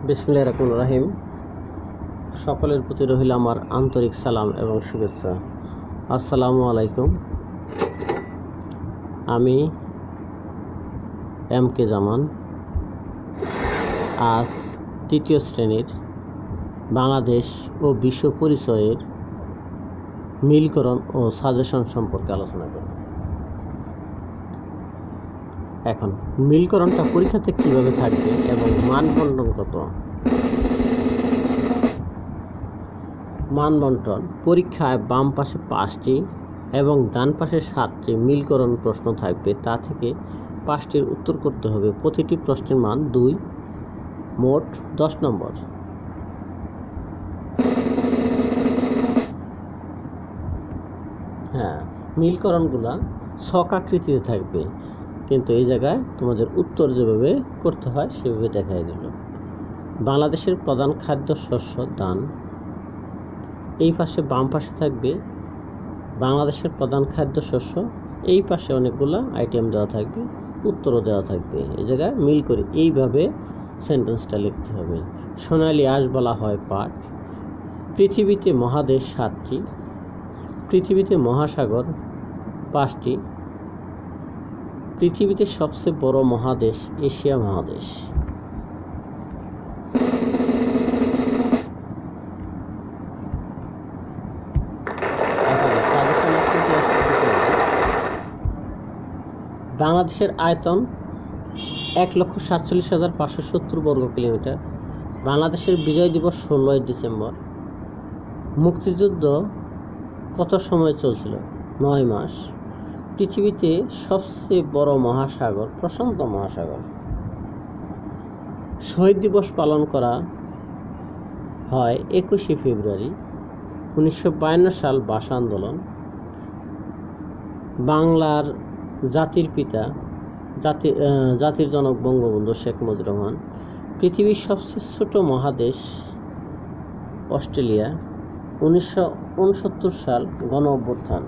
বিসমিল্লাহির রহমানির রহিম। সকলের প্রতি রহিল আমার আন্তরিক সালাম এবং শুভেচ্ছা। আসসালামু আলাইকুম। আমি এম কে জামান। আজ তৃতীয় শ্রেণীর বাংলাদেশ ও বিশ্ব পরিচয়ের মিলকরণ ও সাজেশন সম্পর্কে আলোচনা করব। এখন মিলকরণটা পরীক্ষাতে কিভাবে থাকবে এবং মানবন্টন কত। মানবন্টন পরীক্ষায় বাম পাশে 5টি এবং ডান পাশে 7টি মিলকরণ প্রশ্ন থাকবে। তা থেকে 5টির উত্তর করতে হবে। প্রতিটি প্রশ্নের মান 2, মোট 10 নম্বর। মিলকরণগুলা ছক আকৃতিতে থাকবে, কিন্তু এই জায়গায় তোমাদের উত্তর যেভাবে করতে হয় সেভাবে দেখাই দিল। বাংলাদেশের প্রধান খাদ্য শস্য ধান। এই পাশে বাম পাশে থাকবে বাংলাদেশের প্রধান খাদ্য শস্য, এই পাশে অনেকগুলো আইটেম দেওয়া থাকবে, উত্তরও দেওয়া থাকবে। এই জায়গায় মিল করে এইভাবে সেন্টেন্সটা লিখতে হবে। সোনালী আঁশ বলা হয় পাট। পৃথিবীতে মহাদেশ 7টি, পৃথিবীতে মহাসাগর 5টি, পৃথিবীতে সবচেয়ে বড় মহাদেশ এশিয়া মহাদেশ। বাংলাদেশের আয়তন 1,47,570 বর্গ কিলোমিটার। বাংলাদেশের বিজয় দিবস 16ই ডিসেম্বর। মুক্তিযুদ্ধ কত সময় চলছিল? 9 মাস। পৃথিবীতে সবচেয়ে বড় মহাসাগর প্রশান্ত মহাসাগর। শহীদ দিবস পালন করা হয় 21শে ফেব্রুয়ারি। 1952 সাল ভাষা আন্দোলন। বাংলার জাতির পিতা জাতির জনক বঙ্গবন্ধু শেখ মুজিবুর রহমান। পৃথিবীর সবচেয়ে ছোট মহাদেশ অস্ট্রেলিয়া। 1969 সাল গণ অভ্যুত্থান।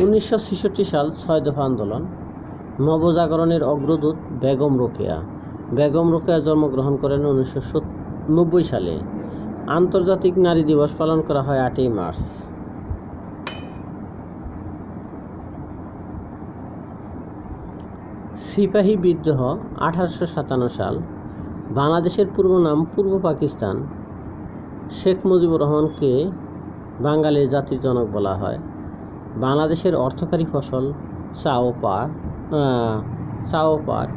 1966 সাল 6 দফা আন্দোলন। নবজাগরণের অগ্রদূত বেগম রোকেয়া। বেগম রোকেয়া জন্মগ্রহণ করেন 1990 সালে। আন্তর্জাতিক নারী দিবস পালন করা হয় 8ই মার্চ। সিপাহী বিদ্রোহ 1857 সাল। বাংলাদেশের পূর্ব নাম পূর্ব পাকিস্তান। শেখ মুজিবুর রহমানকে বাঙালির জাতির জনক বলা হয়। বাংলাদেশের অর্থকরী ফসল চা ও পাট।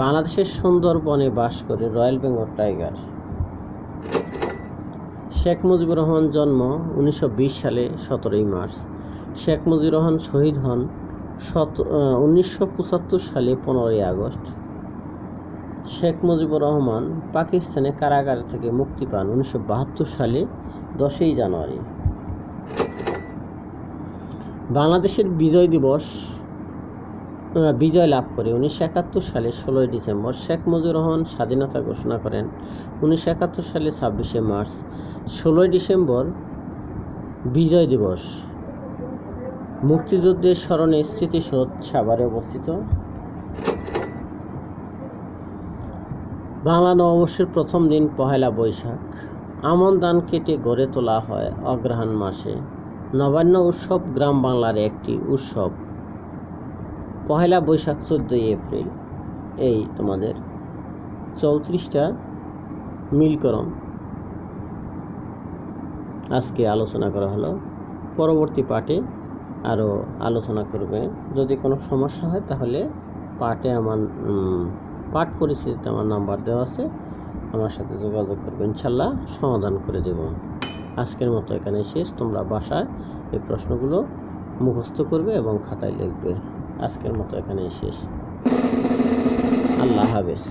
বাংলাদেশের সুন্দরবনে বাস করে রয়্যাল বেঙ্গল টাইগার। শেখ মুজিবুর রহমান জন্ম 1920 সালে 17ই মার্চ। শেখ মুজিবুর রহমান শহীদ হন 1975 সালে 15ই আগস্ট। শেখ মুজিবুর রহমান পাকিস্তানে কারাগার থেকে মুক্তি পান 1972 সালে 10ই জানুয়ারি। বাংলাদেশের বিজয় লাভ করে 1971 সালে 16ই ডিসেম্বর। শেখ মুজিবুর রহমান স্বাধীনতা ঘোষণা করেন 1971 সালে 26শে মার্চ। 16ই ডিসেম্বর বিজয় দিবস। মুক্তিযুদ্ধের স্মরণে স্মৃতিসৌধ সাভারে অবস্থিত। বাংলা নববর্ষের প্রথম দিন পহেলা বৈশাখ। আমন ধান কেটে গড়ে তোলা হয় অগ্রহায়ণ মাসে। নবান্ন উৎসব গ্রাম বাংলার একটি উৎসব। পহেলা বৈশাখ 14ই এপ্রিল। এই তোমাদের 34টা মিলকরণ আজকে আলোচনা করা হলো। পরবর্তী পার্টে আরও আলোচনা করবে। যদি কোনো সমস্যা হয় তাহলে পাঠ পরিস্থিতিতে আমার নাম্বার দেওয়া আছে, আমার সাথে যোগাযোগ করবে, ইনশাল্লাহ সমাধান করে দেব। আজকের মতো এখানে শেষ। তোমরা বাসায় এই প্রশ্নগুলো মুখস্থ করবে এবং খাতায় লিখবে। আজকের মতো এখানে শেষ। আল্লাহ হাফেজ।